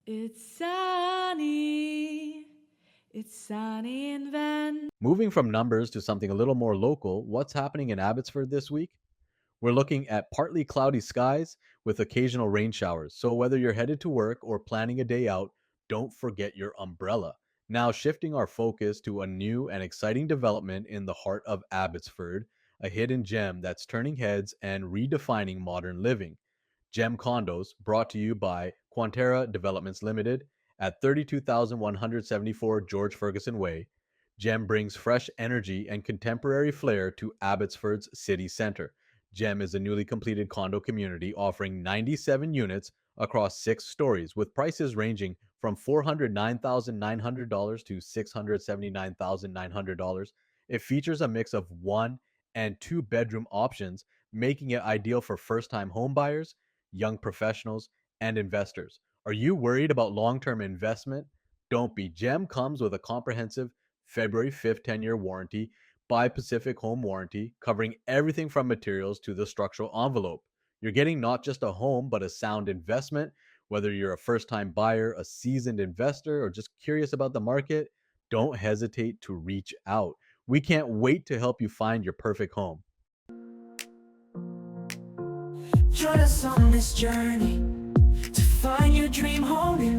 It's sunny. It's sunny in Van. Moving from numbers to something a little more local, what's happening in Abbotsford this week? We're looking at partly cloudy skies with occasional rain showers. So whether you're headed to work or planning a day out, don't forget your umbrella. Now, shifting our focus to a new and exciting development in the heart of Abbotsford, a hidden gem that's turning heads and redefining modern living. Jem Condos, brought to you by Quanterra Developments Ltd. at 32,174 George Ferguson Way. Jem brings fresh energy and contemporary flair to Abbotsford's city centre. Jem is a newly completed condo community offering 97 units across 6 stories with prices ranging from $409,900 to $679,900. It features a mix of 1 and 2 bedroom options, making it ideal for first-time homebuyers, young professionals, and investors. Are you worried about long-term investment? Don't be. Jem comes with a comprehensive February 5th 10-year warranty by Pacific Home Warranty, covering everything from materials to the structural envelope. You're getting not just a home, but a sound investment. Whether you're a first time buyer, a seasoned investor, or just curious about the market, don't hesitate to reach out. We can't wait to help you find your perfect home. Join us on this journey to find your dream home in